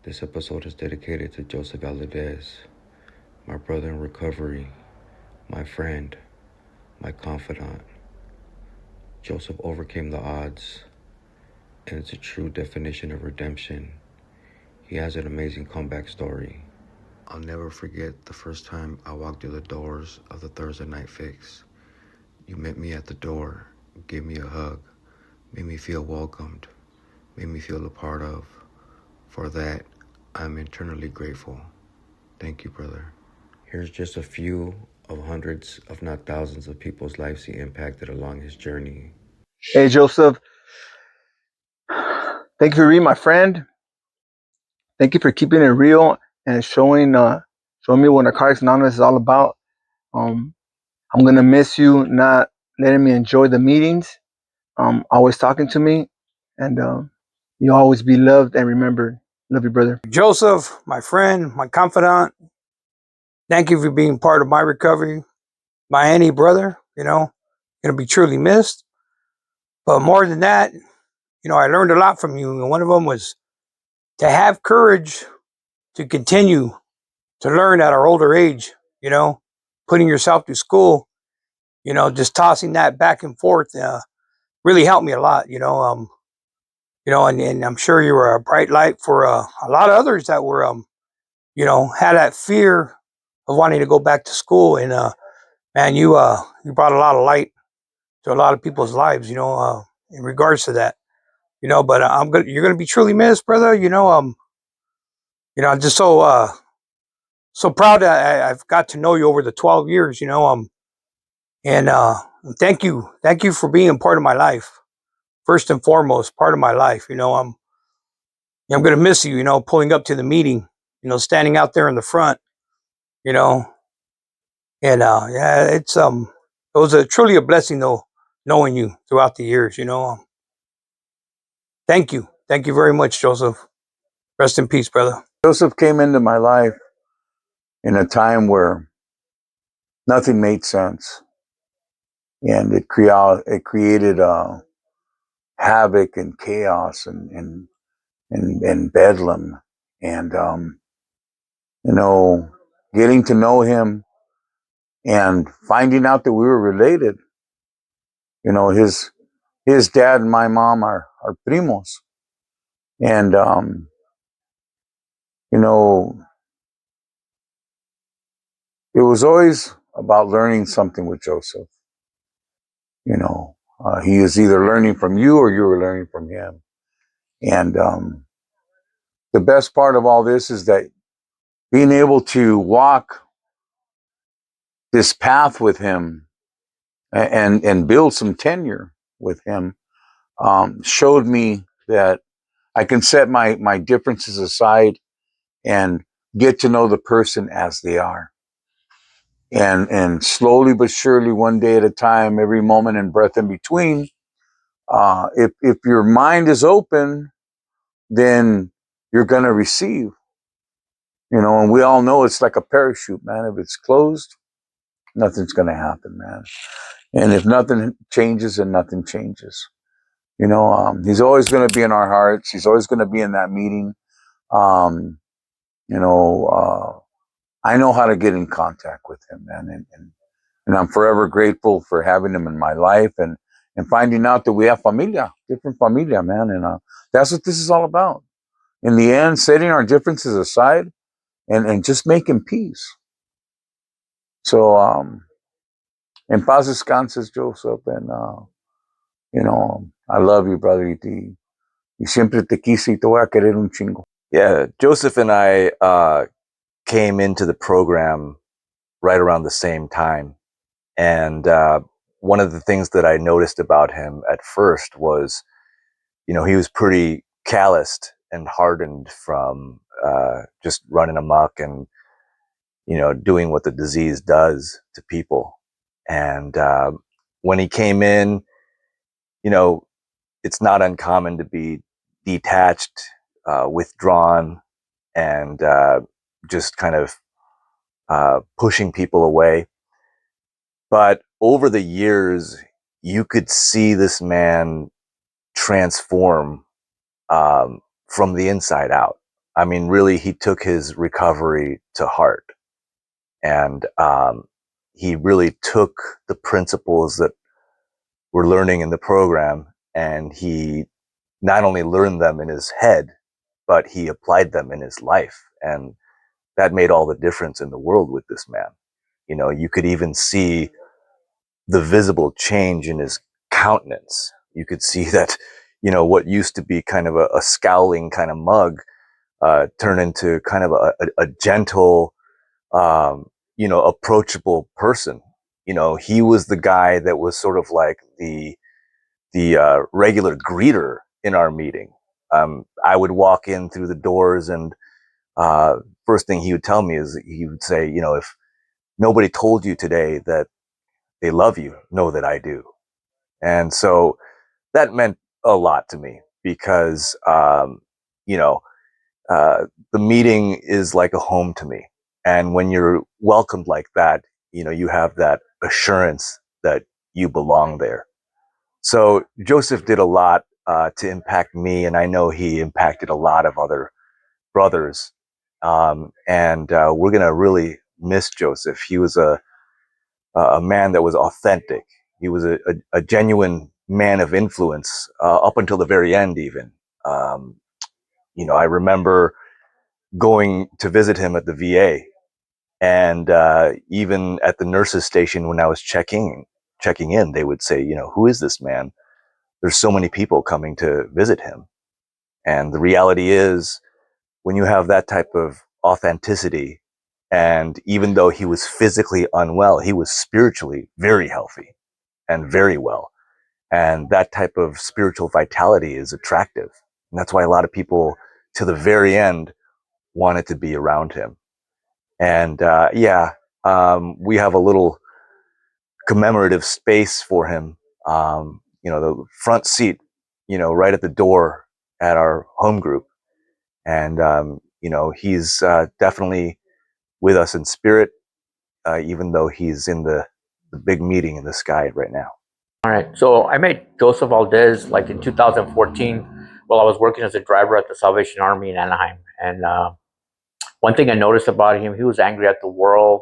This episode is dedicated to Joseph Valadez, my brother in recovery, my friend, my confidant. Joseph overcame the odds, and it's a true definition of redemption. He has an amazing comeback story. I'll never forget the first time I walked through the doors of the Thursday Night Fix. You met me at the door, gave me a hug, made me feel welcomed, made me feel a part of. For that, I'm eternally grateful. Thank you, brother. Here's just a few of hundreds, if not thousands, of people's lives he impacted along his journey. Hey, Joseph. Thank you for being my friend. Thank you for keeping it real and showing me what Narcotics Anonymous is all about. Um, I'm gonna miss you not letting me enjoy the meetings. Always talking to me, and you always be loved and remembered. Love you, brother. Joseph, my friend, my confidant, thank you for being part of my recovery. My any brother, gonna be truly missed. But more than that, I learned a lot from you. And one of them was to have courage to continue to learn at our older age, putting yourself through school, just tossing that back and forth really helped me a lot, and I'm sure you were a bright light for a lot of others that were, had that fear of wanting to go back to school. And man, you brought a lot of light to a lot of people's lives, in regards to that, But you're gonna be truly missed, brother. I'm just so proud that I've got to know you over the 12 years, and thank you for being part of my life. First and foremost, part of my life. I'm gonna miss you, pulling up to the meeting, standing out there in the front, you know, and yeah, it was truly a blessing though, knowing you throughout the years. Thank you very much, Joseph. Rest in peace, brother. Joseph came into my life in a time where nothing made sense, and it created havoc and chaos and bedlam. And you know, getting to know him and finding out that we were related. His dad and my mom are primos, and you know, it was always about learning something with Joseph. He is either learning from you or you were learning from him. And the best part of all this is that being able to walk this path with him and build some tenure with him showed me that I can set my differences aside and get to know the person as they are. And slowly but surely, one day at a time, every moment and breath in between, if your mind is open, then you're going to receive. And we all know it's like a parachute, man. If it's closed, nothing's going to happen, man. And if nothing changes, then nothing changes. He's always going to be in our hearts. He's always going to be in that meeting. Um, I know how to get in contact with him, man. And I'm forever grateful for having him in my life and finding out that we have familia, different familia, man. And that's what this is all about. In the end, setting our differences aside and just making peace. So, en paz descanses, Joseph, and I love you, brother, y siempre te quise y te voy a querer un chingo. Yeah, Joseph and I came into the program right around the same time. And one of the things that I noticed about him at first was, he was pretty calloused and hardened from just running amok and, doing what the disease does to people. And when he came in, it's not uncommon to be detached, withdrawn, and just kind of pushing people away. But over the years, you could see this man transform from the inside out. I mean, really, he took his recovery to heart, and he really took the principles that we're learning in the program, and he not only learned them in his head, but he applied them in his life, and that made all the difference in the world with this man. You know, you could even see the visible change in his countenance. You could see that, you know, what used to be kind of a scowling kind of mug turn into kind of a gentle, you know, approachable person. You know, he was the guy that was sort of like the regular greeter in our meeting. I would walk in through the doors, and first thing he would tell me is he would say, you know, if nobody told you today that they love you, know that I do. And so that meant a lot to me because, you know, the meeting is like a home to me. And when you're welcomed like that, you know, you have that assurance that you belong there. So Joseph did a lot to impact me, and I know he impacted a lot of other brothers. And we're going to really miss Joseph. He was a man that was authentic. He was a genuine man of influence up until the very end, even. Um, you know, I remember going to visit him at the VA, and even at the nurses' station when I was checking in, they would say, you know, who is this man? There's so many people coming to visit him. And the reality is, when you have that type of authenticity, and even though he was physically unwell, he was spiritually very healthy and very well. And that type of spiritual vitality is attractive. And that's why a lot of people, to the very end, wanted to be around him. And we have a little commemorative space for him. You know, the front seat, you know, right at the door at our home group. And, you know, he's definitely with us in spirit, even though he's in the big meeting in the sky right now. All right. So I met Joseph Valadez like in 2014 while I was working as a driver at the Salvation Army in Anaheim. And one thing I noticed about him, he was angry at the world.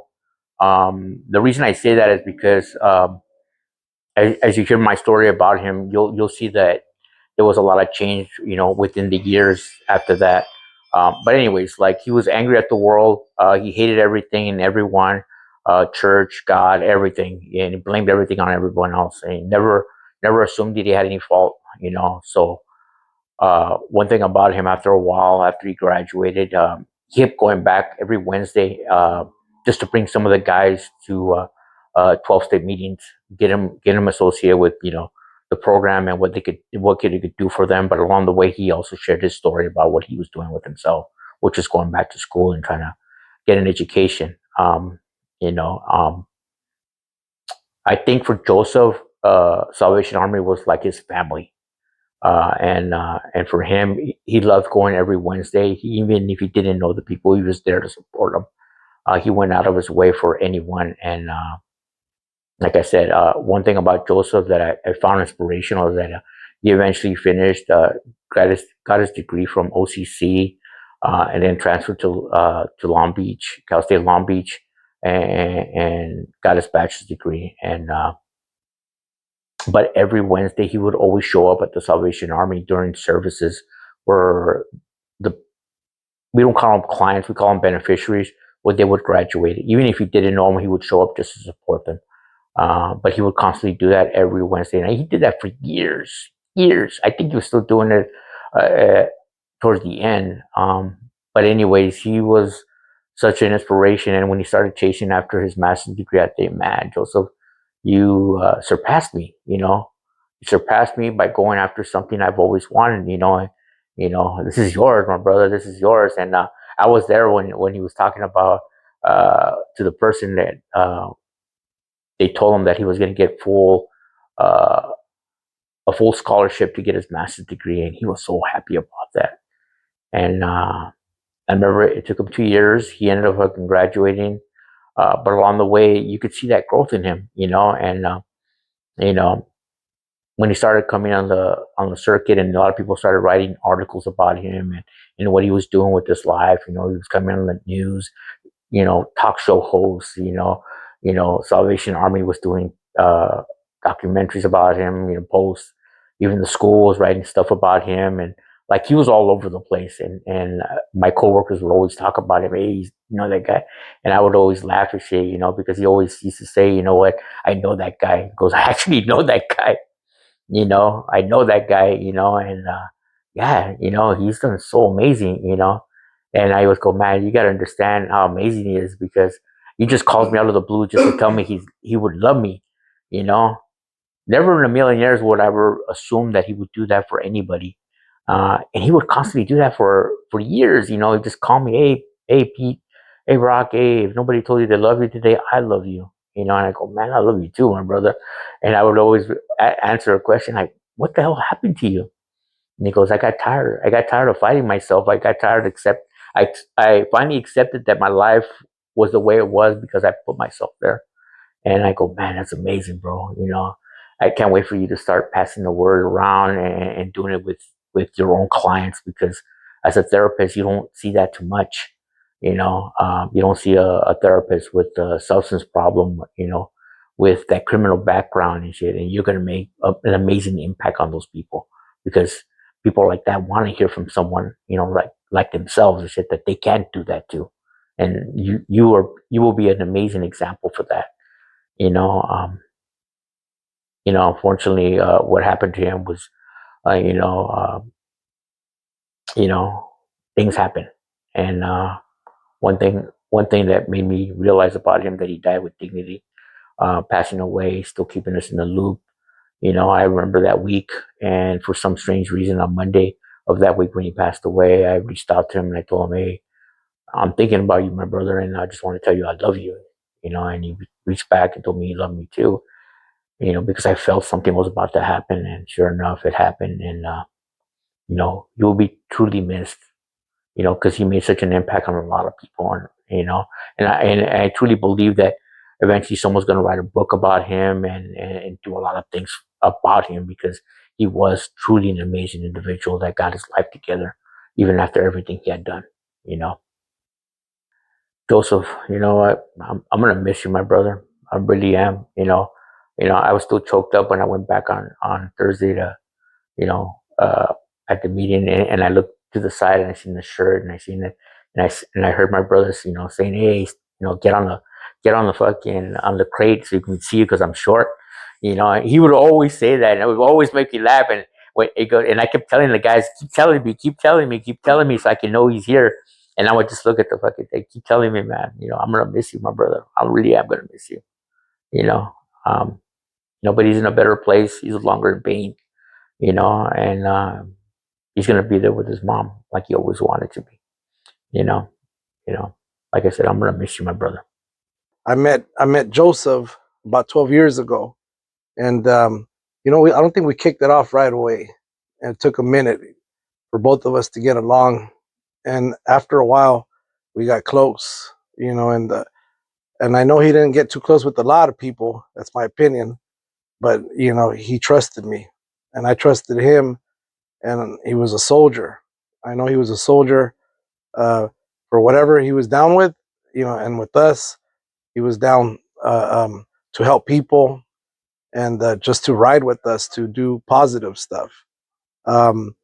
The reason I say that is because as you hear my story about him, you'll see that there was a lot of change, you know, within the years after that. But anyways, like he was angry at the world. He hated everything and everyone, church, God, everything, and he blamed everything on everyone else. And he never assumed that he had any fault, you know. So one thing about him, after a while, after he graduated, he kept going back every Wednesday just to bring some of the guys to 12-step meetings, get him associated with, you know, the program and what he could do for them. But along the way, he also shared his story about what he was doing with himself, which is going back to school and trying to get an education. You know, I think for Joseph, Salvation Army was like his family. And for him, he loved going every Wednesday. Even if he didn't know the people, he was there to support them. He went out of his way for anyone. And like I said, one thing about Joseph that I found inspirational is that he eventually finished, got his degree from OCC, and then transferred to Long Beach, Cal State Long Beach, and got his bachelor's degree. And but every Wednesday he would always show up at the Salvation Army during services where the we don't call them clients, we call them beneficiaries, where they would graduate. Even if he didn't know them, he would show up just to support them. But he would constantly do that every Wednesday night. He did that for years, years. I think he was still doing it towards the end. But anyways, he was such an inspiration. And when he started chasing after his master's degree, I think, man, Joseph, you surpassed me. You know, you surpassed me by going after something I've always wanted. This is yours, my brother. This is yours. And I was there when he was talking about to the person that they told him that he was going to get uh, a full scholarship to get his master's degree, and he was so happy about that. And I remember it took him 2 years. He ended up graduating, but along the way, you could see that growth in him, you know, and you know, when he started coming on the circuit, and a lot of people started writing articles about him and what he was doing with his life. He was coming on the news, talk show hosts. Salvation Army was doing documentaries about him, posts. Even the school was writing stuff about him, and like he was all over the place. And my coworkers would always talk about him. Hey, that guy, and I would always laugh and say, because he always used to say, what, I know that guy. He goes, I actually know that guy. I know that guy. And yeah, he's done so amazing. And I always go, man, you got to understand how amazing he is, because he just calls me out of the blue just to tell me he would love me. You know, Never in a million years would I ever assume that he would do that for anybody. And he would constantly do that for years. He'd just call me, hey, Pete, hey, Rock, hey, if nobody told you they love you today, I love you. And I go, man, I love you too, my brother. And I would always answer a question like, what the hell happened to you? And he goes, I got tired. I got tired of fighting myself. I got tired of I finally accepted that my life was the way it was because I put myself there. And I go, man, that's amazing, bro. I can't wait for you to start passing the word around and doing it with your own clients, because as a therapist, you don't see that too much. You don't see a therapist with a substance problem, with that criminal background and shit, and you're gonna make an amazing impact on those people, because people like that want to hear from someone, like themselves and shit, that they can't do that too, and you will be an amazing example for that. you know, um, Unfortunately, what happened to him was, uh, you know, uh, you know, things happen. And one thing that made me realize about him, that he died with dignity, passing away, still keeping us in the loop. I remember that week, and for some strange reason, on Monday of that week when he passed away, I reached out to him and I told him, hey, I'm thinking about you, my brother, and I just want to tell you I love you. And he reached back and told me he loved me too, because I felt something was about to happen, and sure enough, it happened. And you will be truly missed, because he made such an impact on a lot of people, and I truly believe that eventually someone's going to write a book about him and do a lot of things about him, because he was truly an amazing individual that got his life together, even after everything he had done. You know, Joseph, you know what? I'm gonna miss you, my brother. I really am. I was still choked up when I went back on Thursday to, you know, uh, at the meeting, and I looked to the side and I seen the shirt and I seen it, and I heard my brothers, saying, "Hey, get on the fucking on the crate so you can see, because I'm short." And he would always say that, and it would always make me laugh. And when it go, and I kept telling the guys, "Keep telling me, keep telling me, keep telling me, so I can know he's here." And I would just look at the fucking thing. Keep telling me, man. I'm gonna miss you, my brother. I really am gonna miss you. You know, um, but he's in a better place. He's no longer in pain. And he's gonna be there with his mom like he always wanted to be. You know, you know. Like I said, I'm gonna miss you, my brother. I met Joseph about 12 years ago, and I don't think we kicked it off right away, and it took a minute for both of us to get along, and after a while, we got close. And I know he didn't get too close with a lot of people. That's my opinion, but he trusted me, and I trusted him, and he was a soldier. I know he was a soldier uh, for whatever he was down with, and with us, he was down to help people and just to ride with us to do positive stuff. Um,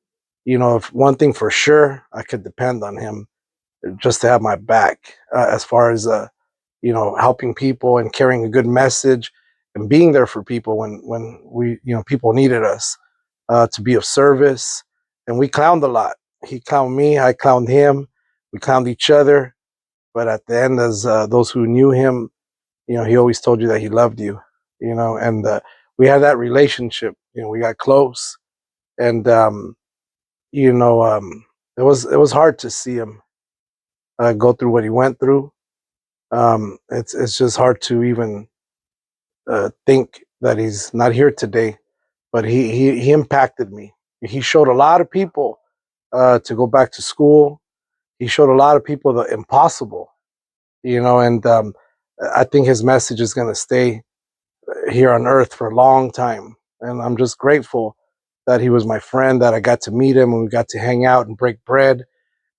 if one thing for sure, I could depend on him just to have my back as far as helping people and carrying a good message and being there for people when we people needed us to be of service. And we clowned a lot. He clowned me, I clowned him, we clowned each other. But at the end, as those who knew him, he always told you that he loved you, and we had that relationship. We got close, and you know, it was hard to see him go through what he went through. It's just hard to even think that he's not here today, but he impacted me. He showed a lot of people to go back to school. He showed a lot of people the impossible, and I think his message is going to stay here on earth for a long time. And I'm just grateful that he was my friend, that I got to meet him and we got to hang out and break bread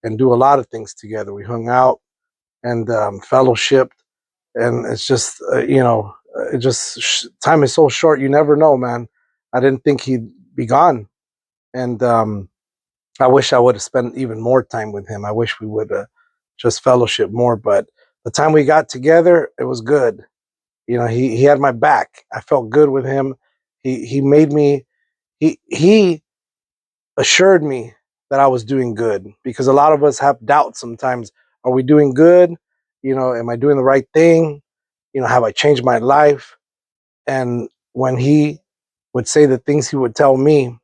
and do a lot of things together. We hung out and fellowshipped, and it's just it just time is so short. You never know, man. I didn't think he'd be gone, and I wish I would have spent even more time with him. I wish we would just fellowship more, but the time we got together, it was good. He had my back. I felt good with him. He made me. He assured me that I was doing good, because a lot of us have doubts sometimes. Are we doing good? Am I doing the right thing? Have I changed my life? And when he would say the things he would tell me,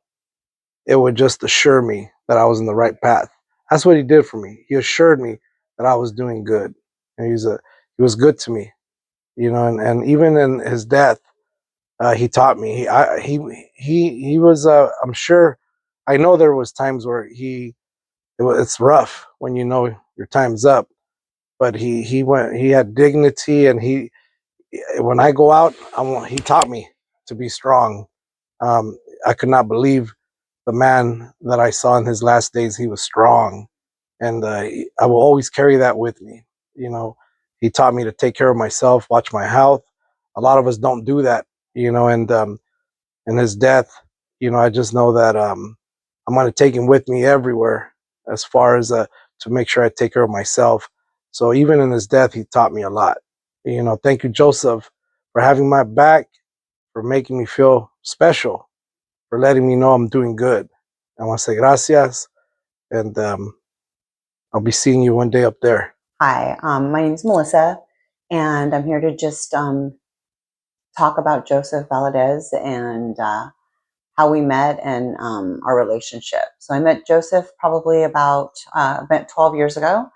it would just assure me that I was in the right path. That's what he did for me. He assured me that I was doing good. And he was good to me, and even in his death, he taught me. He was. I'm sure. I know there was times where it's rough when your time's up. But he went. He had dignity, and when I go out, he taught me to be strong. Um, I could not believe the man that I saw in his last days. He was strong, and I will always carry that with me. You know, he taught me to take care of myself, watch my health. A lot of us don't do that, and in his death, I just know that I'm going to take him with me everywhere, as far as to make sure I take care of myself. So even in his death, he taught me a lot. Thank you, Joseph, for having my back, for making me feel special, for letting me know I'm doing good. I want to say gracias, and I'll be seeing you one day up there. Hi, my name is Melissa, and I'm here to just talk about Joseph Valadez and how we met and our relationship. So I met Joseph probably about 12 years ago.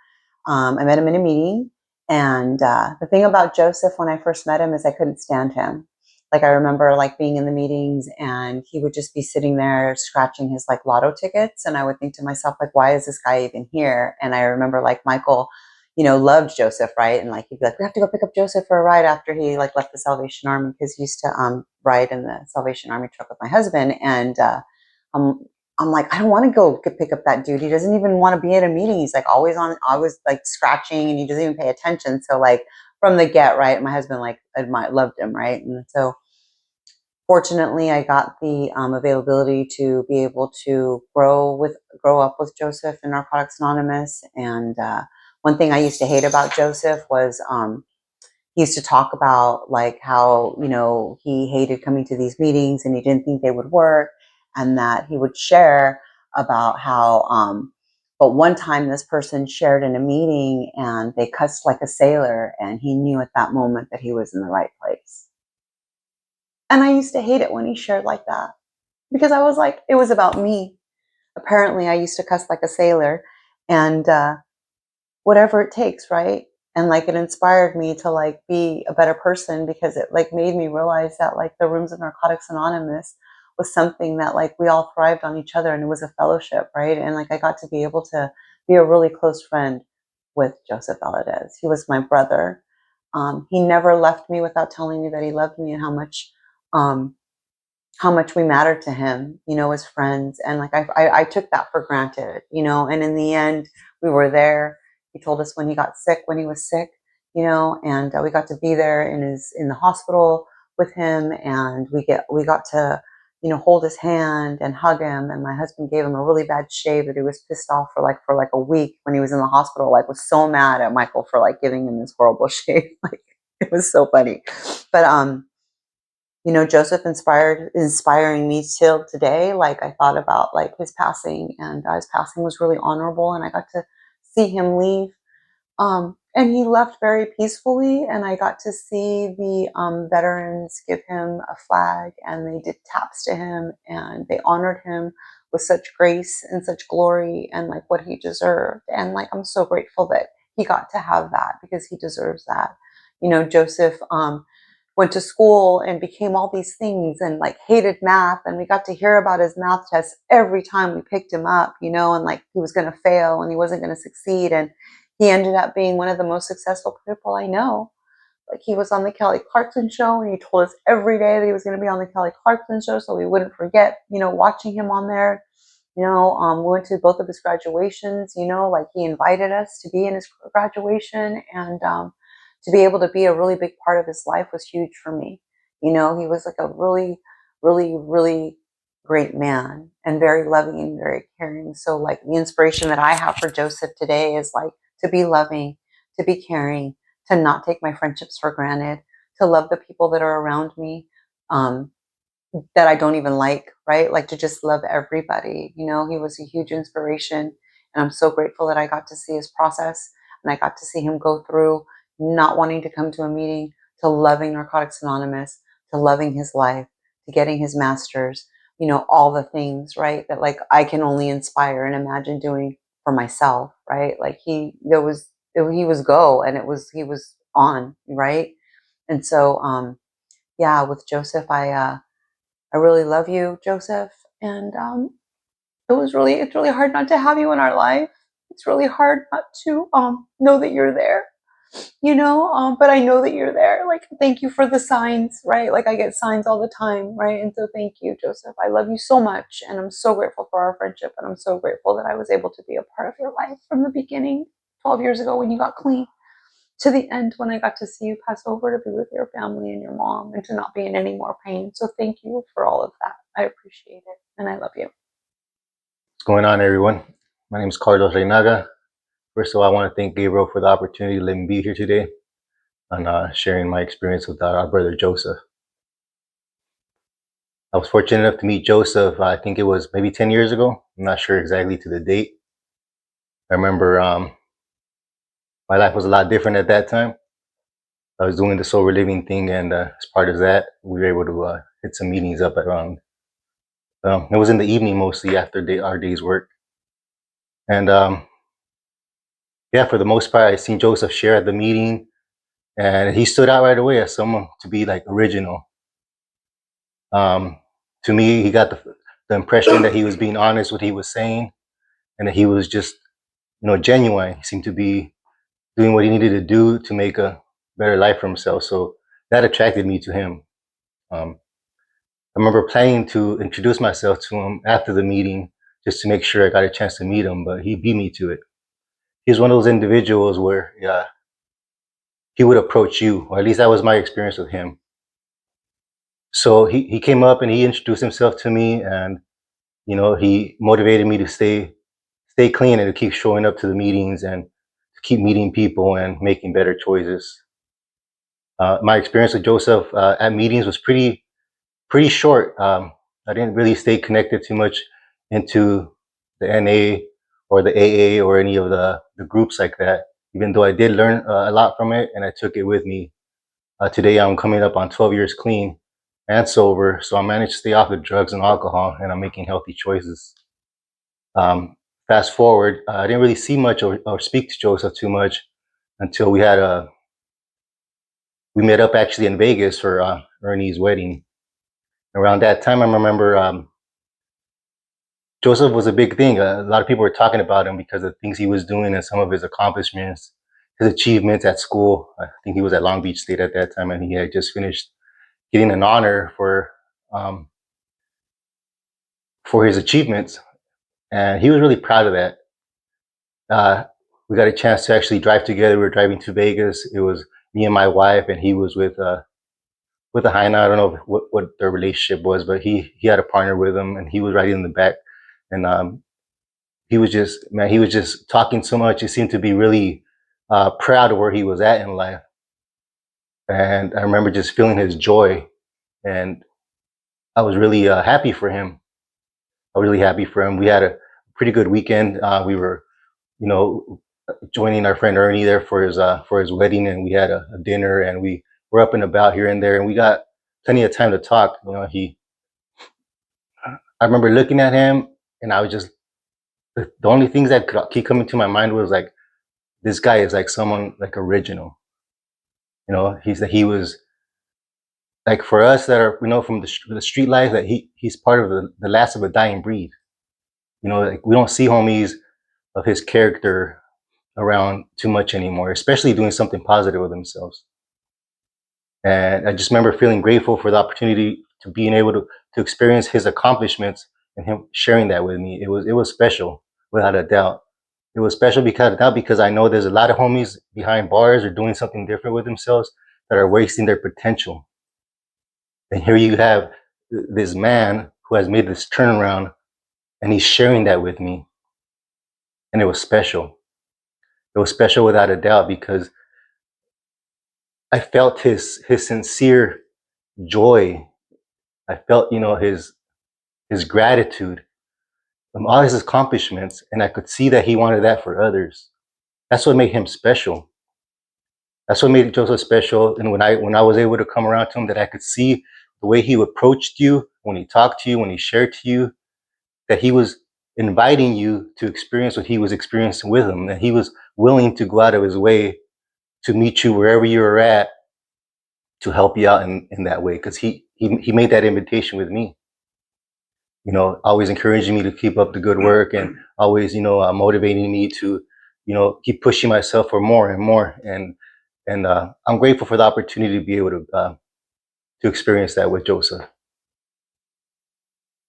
I met him in a meeting, and the thing about Joseph when I first met him is I couldn't stand him. Like I remember like being in the meetings, and he would just be sitting there scratching his like lotto tickets, and I would think to myself like, why is this guy even here? And I remember like Michael, loved Joseph, right? And like he'd be like, we have to go pick up Joseph for a ride after he like left the Salvation Army, because he used to ride in the Salvation Army truck with my husband, and um, I'm like, I don't want to go pick up that dude. He doesn't even want to be at a meeting. He's like always like scratching, and he doesn't even pay attention. So like from the get, right, my husband like loved him, right, and so fortunately, I got the availability to be able to grow up with Joseph in Narcotics Anonymous. And one thing I used to hate about Joseph was he used to talk about like how he hated coming to these meetings and he didn't think they would work, and that he would share about how. But one time, this person shared in a meeting and they cussed like a sailor, and he knew at that moment that he was in the right place. And I used to hate it when he shared like that, because I was like, it was about me. Apparently, I used to cuss like a sailor, and whatever it takes, right? And like it inspired me to like be a better person, because it like made me realize that like the rooms of Narcotics Anonymous was something that like we all thrived on each other, and it was a fellowship, right? And like I got to be able to be a really close friend with Joseph Valadez. He was my brother. He never left me without telling me that he loved me, and um, how much we mattered to him, as friends. And like I took that for granted, and in the end, we were there. He told us when he got sick, when he was sick, and we got to be there in the hospital with him, and we got to, hold his hand and hug him. And my husband gave him a really bad shave that he was pissed off for like a week when he was in the hospital, like was so mad at Michael for like giving him this horrible shave. Like it was so funny. But Joseph inspiring me till today. Like I thought about like his passing, and his passing was really honorable, and I got to see him leave. And he left very peacefully, and I got to see the veterans give him a flag, and they did taps to him, and they honored him with such grace and such glory, and like what he deserved. And like I'm so grateful that he got to have that, because he deserves that. Joseph went to school and became all these things, and like hated math, and we got to hear about his math tests every time we picked him up, and like he was going to fail and he wasn't going to succeed, and he ended up being one of the most successful people I know. Like he was on the Kelly Clarkson show, and he told us every day that he was going to be on the Kelly Clarkson show, so we wouldn't forget, watching him on there. We went to both of his graduations. Like he invited us to be in his graduation, and to be able to be a really big part of his life was huge for me. He was like a really, really, really great man, and very loving and very caring. So like the inspiration that I have for Joseph today is like to be loving, to be caring, to not take my friendships for granted, to love the people that are around me, that I don't even like, right? Like to just love everybody. He was a huge inspiration. And I'm so grateful that I got to see his process, and I got to see him go through not wanting to come to a meeting, to loving Narcotics Anonymous, to loving his life, to getting his master's, all the things, right? That like I can only inspire and imagine doing for myself, right? Like he was go, and he was on, right? And so, yeah, with Joseph, I really love you, Joseph. And it's really hard not to have you in our life. It's really hard not to know that you're there, but I know that you're there. Like, thank you for the signs, right? Like I get signs all the time, right? And so thank you, Joseph. I love you so much. And I'm so grateful for our friendship. And I'm so grateful that I was able to be a part of your life from the beginning, 12 years ago when you got clean, to the end when I got to see you pass over to be with your family and your mom, and to not be in any more pain. So thank you for all of that. I appreciate it, and I love you. What's going on, everyone? My name is Carlos Reynaga. First of all, I want to thank Gabriel for the opportunity to let me be here today and sharing my experience with our brother Joseph. I was fortunate enough to meet Joseph, I think it was maybe 10 years ago. I'm not sure exactly to the date. I remember my life was a lot different at that time. I was doing the sober living thing, and as part of that, we were able to hit some meetings up around. It was in the evening mostly after our day's work. And yeah, for the most part, I seen Joseph share at the meeting, and he stood out right away as someone to be like original. To me, he got the impression that he was being honest with what he was saying, and that he was just, genuine. He seemed to be doing what he needed to do to make a better life for himself. So that attracted me to him. I remember planning to introduce myself to him after the meeting just to make sure I got a chance to meet him, but he beat me to it. He's one of those individuals where he would approach you, or at least that was my experience with him. So he came up and he introduced himself to me, and he motivated me to stay clean and to keep showing up to the meetings and to keep meeting people and making better choices. My experience with Joseph at meetings was pretty short. I didn't really stay connected too much into the NA or the AA or any of the groups like that, even though I did learn a lot from it, and I took it with me. Today I'm coming up on 12 years clean and sober, so I managed to stay off the drugs and alcohol, and I'm making healthy choices. Fast forward, I didn't really see much or speak to Joseph too much until we met up actually in Vegas for Ernie's wedding. Around that time, I remember Joseph was a big thing. A lot of people were talking about him because of things he was doing and some of his accomplishments, his achievements at school. I think he was at Long Beach State at that time, and he had just finished getting an honor for his achievements, and he was really proud of that. We got a chance to actually drive together. We were driving to Vegas. It was me and my wife, and he was with a hyena. I don't know what their relationship was, but he had a partner with him, and he was riding in the back. And he was just talking so much. He seemed to be really proud of where he was at in life. And I remember just feeling his joy, and I was really happy for him. We had a pretty good weekend. We were, joining our friend Ernie there for his wedding, and we had a dinner, and we were up and about here and there, and we got plenty of time to talk. I remember looking at him, and I was just the only things that could keep coming to my mind was like, this guy is like someone like original. He was like, for us that are from the street life, that he's part of the last of a dying breed. Like we don't see homies of his character around too much anymore, especially doing something positive with themselves. And I just remember feeling grateful for the opportunity to being able to experience his accomplishments and him sharing that with me. It was special, without a doubt. It was special because I know there's a lot of homies behind bars or doing something different with themselves that are wasting their potential. And here you have this man who has made this turnaround, and he's sharing that with me. And it was special. It was special without a doubt because I felt his sincere joy. I felt, his gratitude from all his accomplishments, and I could see that he wanted that for others. That's what made him special. That's what made Joseph special. And when I was able to come around to him, that I could see the way he approached you, when he talked to you, when he shared to you, that he was inviting you to experience what he was experiencing with him, that he was willing to go out of his way to meet you wherever you were at, to help you out in that way. Because he made that invitation with me, always encouraging me to keep up the good work, and always, motivating me to, keep pushing myself for more and more. And I'm grateful for the opportunity to be able to experience that with Joseph.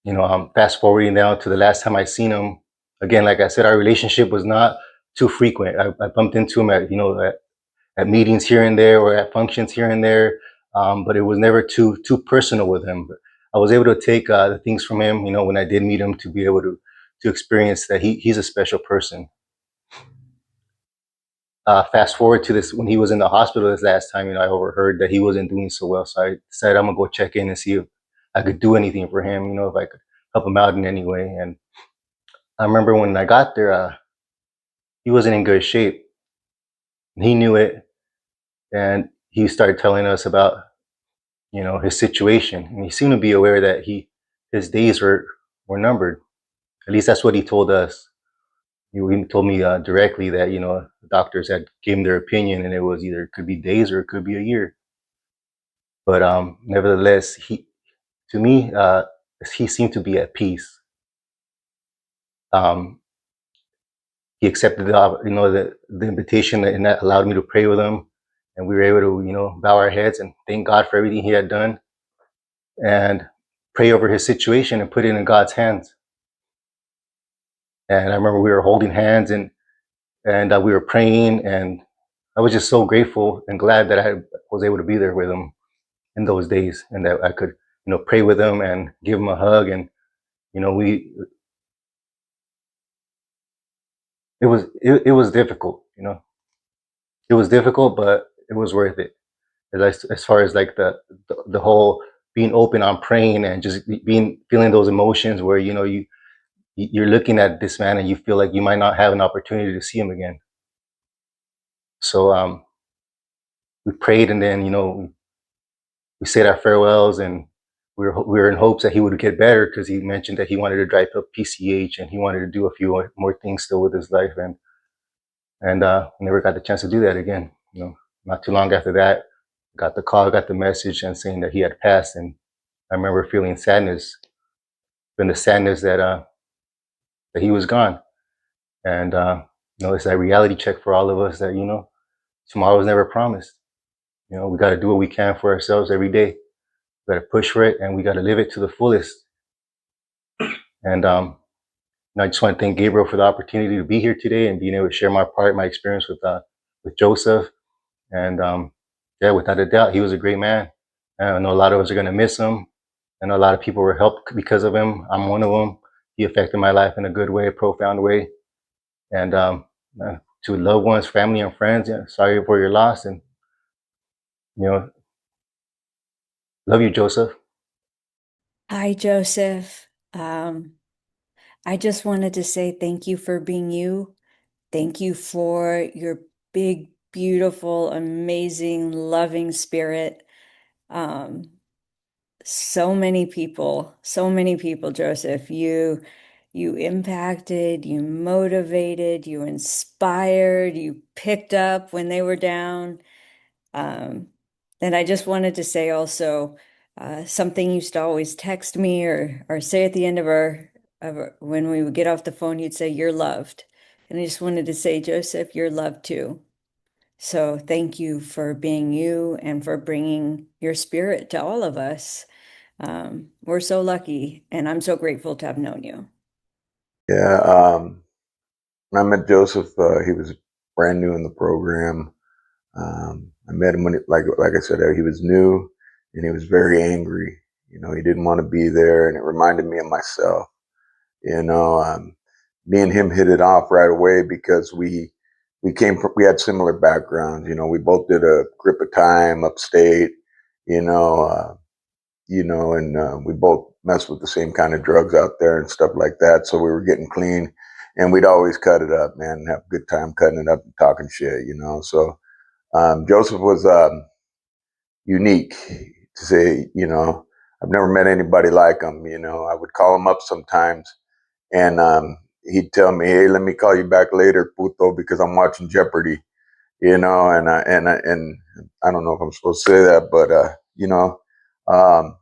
I'm fast forwarding now to the last time I seen him. Again, like I said, our relationship was not too frequent. I bumped into him at meetings here and there, or at functions here and there, but it was never too personal with him. But I was able to take the things from him, when I did meet him, to be able to experience that he's a special person. Fast forward to this, when he was in the hospital this last time, I overheard that he wasn't doing so well. So I decided I'm gonna go check in and see if I could do anything for him, if I could help him out in any way. And I remember when I got there, he wasn't in good shape. He knew it, and he started telling us about, his situation, and he seemed to be aware that his days were numbered. At least that's what he told us. He told me directly that, the doctors had gave him their opinion, and it was either, it could be days or it could be a year. But nevertheless, to me, he seemed to be at peace. Um, he accepted the invitation, and that allowed me to pray with him, and we were able to, bow our heads and thank God for everything he had done, and pray over his situation and put it in God's hands. And I remember we were holding hands, and we were praying, and I was just so grateful and glad that I was able to be there with him in those days, and that I could, pray with him and give him a hug. And we it was difficult, it was difficult, but it was worth it. As far as like the whole being open on praying, and just feeling those emotions where, you're looking at this man and you feel like you might not have an opportunity to see him again. So we prayed, and then, we said our farewells, and we were in hopes that he would get better, because he mentioned that he wanted to drive up PCH, and he wanted to do a few more things still with his life. And never got the chance to do that again. Not too long after that, got the call, got the message, and saying that he had passed. And I remember feeling sadness, the sadness that he was gone. And it's that reality check for all of us that, tomorrow is never promised. We got to do what we can for ourselves every day. We got to push for it, and we got to live it to the fullest. And I just want to thank Gabriel for the opportunity to be here today and being able to share my experience with Joseph. And yeah, without a doubt, he was a great man. And I know a lot of us are going to miss him. I know a lot of people were helped because of him. I'm one of them. He affected my life in a good way, a profound way. And to loved ones, family, and friends, yeah, sorry for your loss. And, love you, Joseph. Hi, Joseph. I just wanted to say thank you for being you. Thank you for your big, beautiful, amazing, loving spirit. Um, so many people, Joseph. You impacted, you motivated, you inspired, you picked up when they were down. Um, and I just wanted to say also, something you used to always text me or say at the end of when we would get off the phone, you'd say, "You're loved." And I just wanted to say, Joseph, you're loved too. So thank you for being you and for bringing your spirit to all of us. We're so lucky, and I'm so grateful to have known you. Yeah, when I met Joseph, he was brand new in the program. I met him when, like I said, he was new and he was very angry. You know, he didn't want to be there, and it reminded me of myself. You know, me and him hit it off right away because we had similar backgrounds. You know, we both did a grip of time upstate. You know, and we both messed with the same kind of drugs out there and stuff like that. So we were getting clean, and we'd always cut it up, man, and have a good time cutting it up and talking shit. You know, so Joseph was unique to say. You know, I've never met anybody like him. You know, I would call him up sometimes, and he'd tell me, "Hey, let me call you back later, puto, because I'm watching Jeopardy." You know, and I don't know if I'm supposed to say that, but um,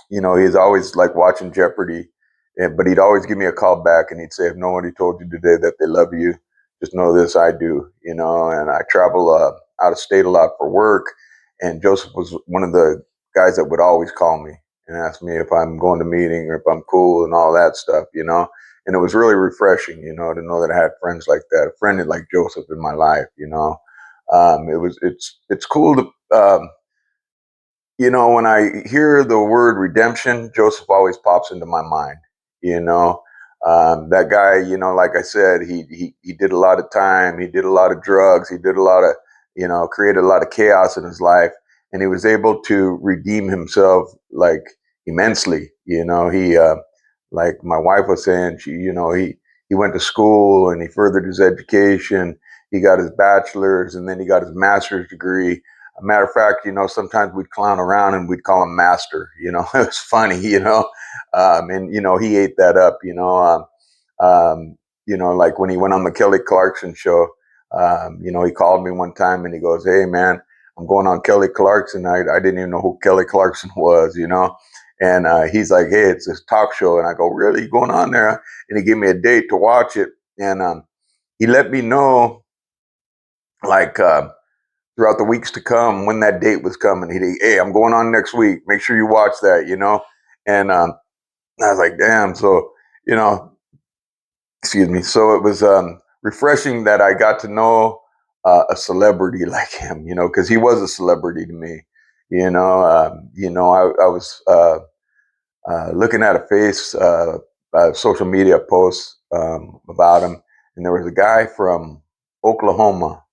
he's always like watching Jeopardy, but he'd always give me a call back, and he'd say, "If nobody told you today that they love you, just know this: I do." You know, and I travel out of state a lot for work, and Joseph was one of the guys that would always call me and ask me if I'm going to meeting or if I'm cool and all that stuff. You know, and it was really refreshing, to know that I had friends like that, a friend like Joseph in my life. It's cool to. When I hear the word redemption, Joseph always pops into my mind. You know, that guy. Like I said, he did a lot of time. He did a lot of drugs. He did a lot of, created a lot of chaos in his life, and he was able to redeem himself like immensely. Like my wife was saying, he went to school and he furthered his education. He got his bachelor's and then he got his master's degree. A matter of fact, sometimes we'd clown around and we'd call him Master. It was funny. And he ate that up. Like when he went on the Kelly Clarkson show. He called me one time and he goes, "Hey, man, I'm going on Kelly Clarkson. I didn't even know who Kelly Clarkson was. And he's like, "Hey, it's this talk show," and I go, "Really, you going on there?" And he gave me a date to watch it, and he let me know like. Throughout the weeks to come when that date was coming. Hey, I'm going on next week. Make sure you watch that. And I was like, damn. So, you know, excuse me. So it was refreshing that I got to know a celebrity like him, because he was a celebrity to me. I was looking at a social media post about him, and there was a guy from Oklahoma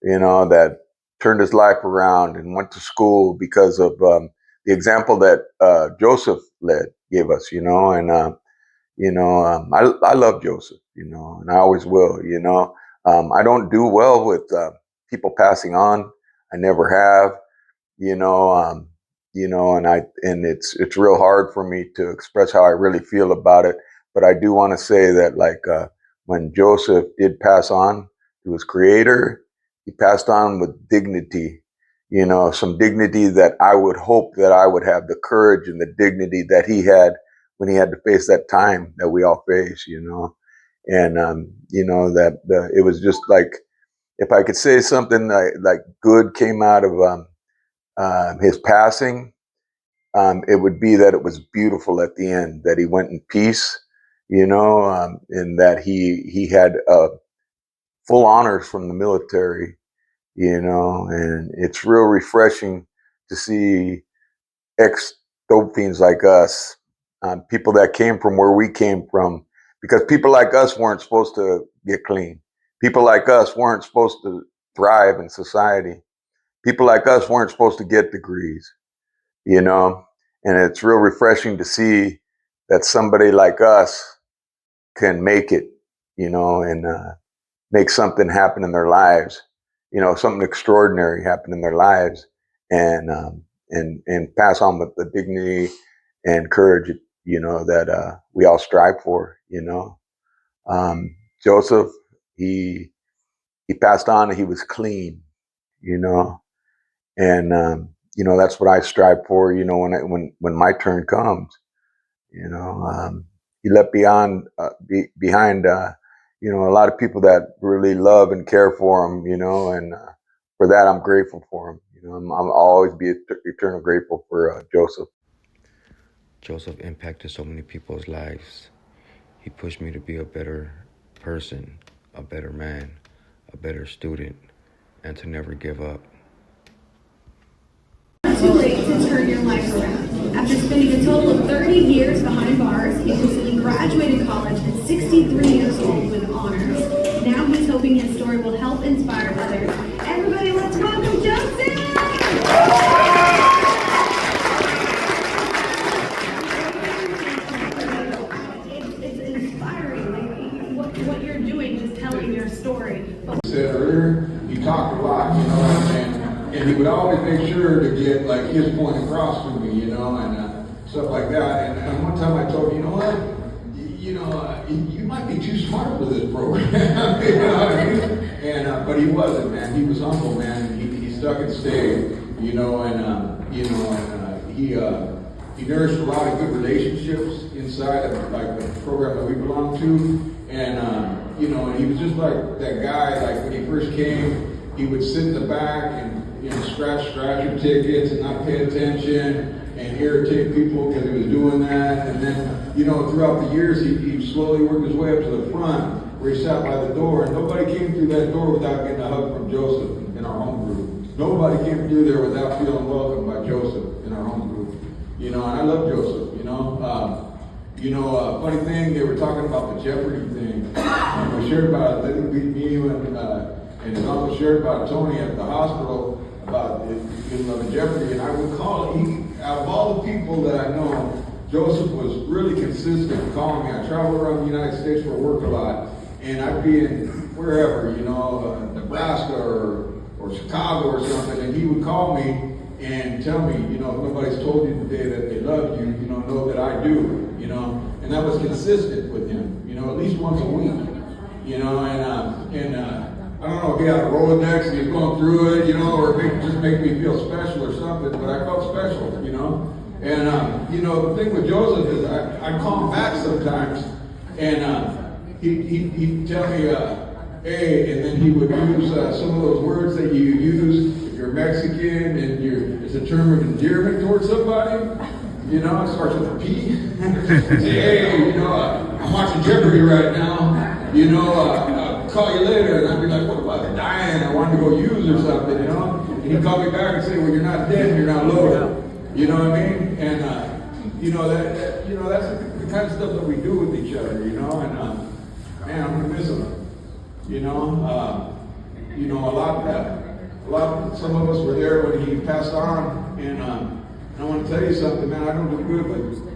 that turned his life around and went to school because of the example that Joseph gave us, and I love Joseph, and I always will, I don't do well with people passing on. I never have, you know, um, and it's real hard for me to express how I really feel about it. But I do want to say that when Joseph did pass on to his creator, he passed on with dignity, some dignity that I would hope that I would have the courage and the dignity that he had when he had to face that time that we all face, and it was just like, if I could say something like good came out of his passing, it would be that it was beautiful at the end, that he went in peace, and that he had full honors from the military, and it's real refreshing to see ex dope fiends like us, people that came from where we came from, because people like us weren't supposed to get clean. People like us weren't supposed to thrive in society. People like us weren't supposed to get degrees, you know, and it's real refreshing to see that somebody like us can make it, and make something happen in their lives, something extraordinary happen in their lives, and and pass on with the dignity and courage, that we all strive for. Joseph, he passed on, and he was clean, you know, and that's what I strive for, when my turn comes. He left behind a lot of people that really love and care for him, and for that, I'm grateful for him. You know, I'll always be eternal grateful for Joseph. Joseph impacted so many people's lives. He pushed me to be a better person, a better man, a better student, and to never give up. Too late to turn your life around. After spending a total of 30 years behind bars, he recently graduated college at 63 years old with honors. Now he's hoping his story will help inspire others. Everybody, let's welcome Joseph! It's inspiring, like what you're doing, just telling your story. Said earlier, he talked a lot, you know, and he would always make sure to get like his point across to me, you know, and stuff like that. And one time I told him, you know what, you might be too smart for this program, you know what I mean? And but he wasn't, man. He was humble, man. And he stuck and stayed, you know, and he nourished a lot of good relationships inside of like the program that we belong to, and you know, and he was just like that guy. Like when he first came, he would sit in the back and, you know, scratcher tickets and not pay attention and irritate people because he was doing that. And then, you know, throughout the years, he slowly worked his way up to the front where he sat by the door, and nobody came through that door without getting a hug from Joseph in our home group. Nobody came through there without feeling welcomed by Joseph in our home group. You know, and I love Joseph, you know. Funny thing, they were talking about the Jeopardy thing. We shared about it, me and it also shared about Tony at the hospital about the Jeopardy. And I would call out of all the people that I know, Joseph was really consistent calling me. I traveled around the United States for work a lot, and I'd be in wherever, you know, Nebraska or Chicago or something, and he would call me and tell me, you know, if nobody's told you today that they love you, you know that I do, you know, and that was consistent with him, you know, at least once a week, you know, and I don't know if he had a Rolodex and he was going through it, you know, or just make me feel special or something, but I felt special, you know, and, you know, the thing with Joseph is I call him back sometimes, and he'd tell me, hey, and then he would use some of those words that you use if you're Mexican and it's a term of endearment towards somebody. You know, it starts with a P. Say, hey, you know, I'm watching Jeopardy right now. You know, I'll call you later. And I'd be like, what about dying? I wanted to go use or something, you know? And he'd call me back and say, well, you're not dead, you're not loaded. You know what I mean? And, you know, that's the kind of stuff that we do with each other, you know? And, man, I'm going to miss him. You know, some of us were there when he passed on, and I want to tell you something, man. I don't do good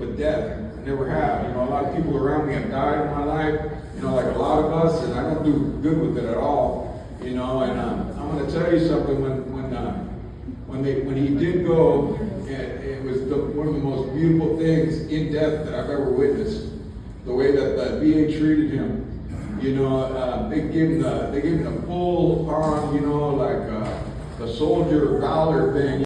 with death. I never have. You know, a lot of people around me have died in my life. You know, like a lot of us, and I don't do good with it at all. You know, and I'm going to tell you something. When he did go, it was one of the most beautiful things in death that I've ever witnessed. The way that the VA treated him. You know, they gave him the full arm, you know, like the soldier valor thing.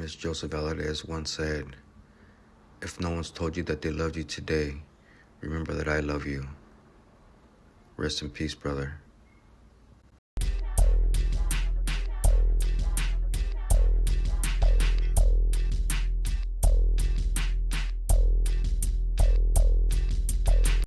famous Joseph Valadez once said, "If no one's told you that they loved you today, remember that I love you." Rest in peace, brother.